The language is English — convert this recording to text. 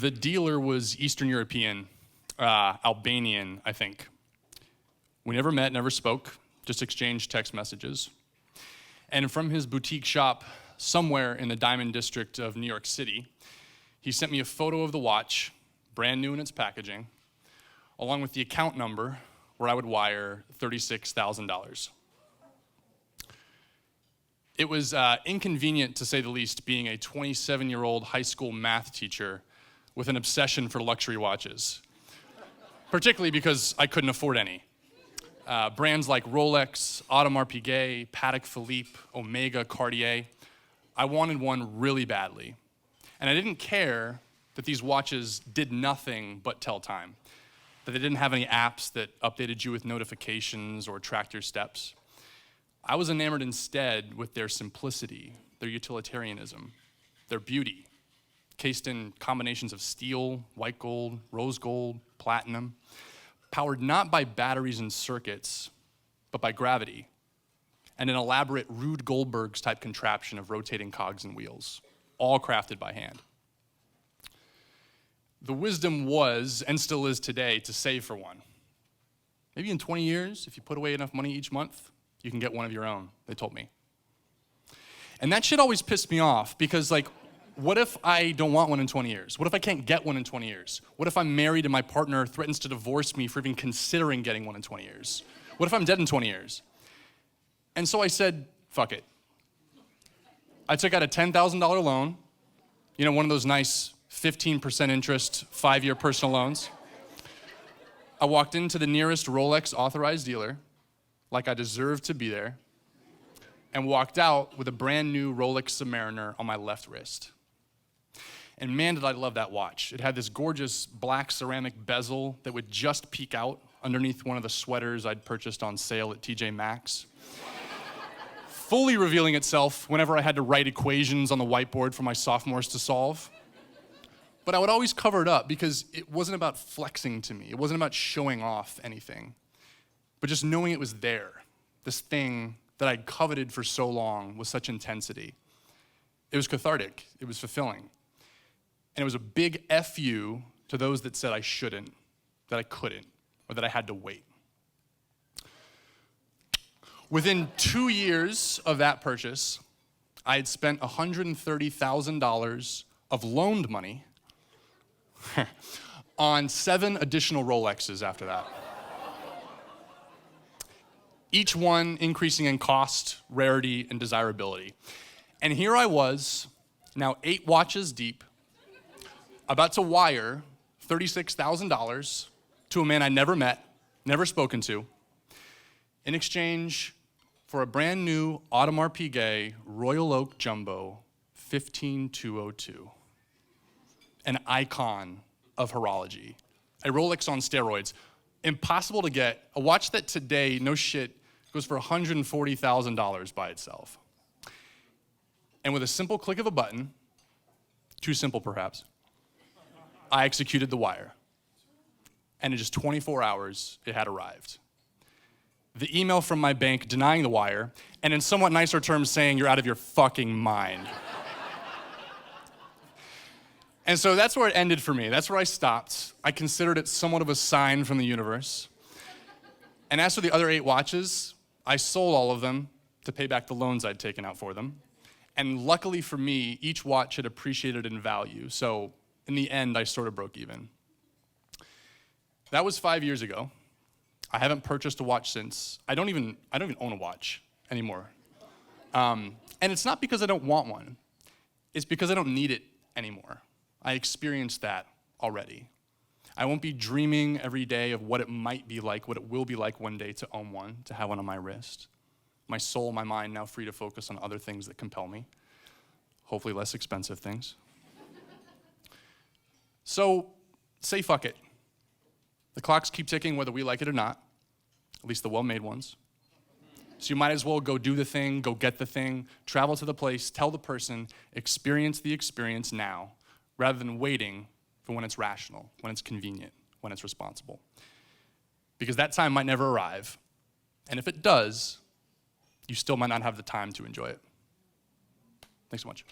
The dealer was Eastern European, Albanian, I think. We never met, never spoke, just exchanged text messages. And from his boutique shop somewhere in the Diamond District of New York City, he sent me a photo of the watch, brand new in its packaging, along with the account number where I would wire $36,000. It was inconvenient, to say the least, being a 27-year-old high school math teacher with an obsession for luxury watches, particularly because I couldn't afford any. Brands like Rolex, Audemars Piguet, Patek Philippe, Omega, Cartier. I wanted one really badly. And I didn't care that these watches did nothing but tell time, that they didn't have any apps that updated you with notifications or tracked your steps. I was enamored instead with their simplicity, their utilitarianism, their beauty, cased in combinations of steel, white gold, rose gold, platinum, powered not by batteries and circuits, but by gravity, and an elaborate Rube Goldberg's type contraption of rotating cogs and wheels, all crafted by hand. The wisdom was, and still is today, to save for one. Maybe in 20 years, if you put away enough money each month, you can get one of your own, they told me. And that shit always pissed me off because, what if I don't want one in 20 years? What if I can't get one in 20 years? What if I'm married and my partner threatens to divorce me for even considering getting one in 20 years? What if I'm dead in 20 years? And so I said, fuck it. I took out a $10,000 loan, one of those nice 15% interest, 5-year personal loans. I walked into the nearest Rolex authorized dealer, like I deserved to be there, and walked out with a brand new Rolex Submariner on my left wrist. And man, did I love that watch. It had this gorgeous black ceramic bezel that would just peek out underneath one of the sweaters I'd purchased on sale at TJ Maxx, fully revealing itself whenever I had to write equations on the whiteboard for my sophomores to solve. But I would always cover it up because it wasn't about flexing to me. It wasn't about showing off anything, but just knowing it was there, this thing that I'd coveted for so long with such intensity. It was cathartic. It was fulfilling. And it was a big F you to those that said I shouldn't, that I couldn't, or that I had to wait. Within 2 years of that purchase, I had spent $130,000 of loaned money on 7 additional Rolexes after that. Each one increasing in cost, rarity, and desirability. And here I was, now 8 watches deep, about to wire $36,000 to a man I never met, never spoken to, in exchange for a brand new Audemars Piguet Royal Oak Jumbo 15202, an icon of horology, a Rolex on steroids, impossible to get, a watch that today, no shit, goes for $140,000 by itself. And with a simple click of a button, too simple perhaps, I executed the wire. And in just 24 hours, it had arrived. The email from my bank denying the wire, and in somewhat nicer terms saying, you're out of your fucking mind. And so that's where it ended for me. That's where I stopped. I considered it somewhat of a sign from the universe. And as for the other 8 watches, I sold all of them to pay back the loans I'd taken out for them. And luckily for me, each watch had appreciated in value. So in the end, I sort of broke even. That was 5 years ago. I haven't purchased a watch since. I don't even own a watch anymore. And it's not because I don't want one. It's because I don't need it anymore. I experienced that already. I won't be dreaming every day of what it might be like, what it will be like one day to own one, to have one on my wrist. My soul, my mind now free to focus on other things that compel me. Hopefully less expensive things. So, say fuck it. The clocks keep ticking whether we like it or not, at least the well-made ones. So you might as well go do the thing, go get the thing, travel to the place, tell the person, experience the experience now, rather than waiting for when it's rational, when it's convenient, when it's responsible. Because that time might never arrive, and if it does, you still might not have the time to enjoy it. Thanks so much.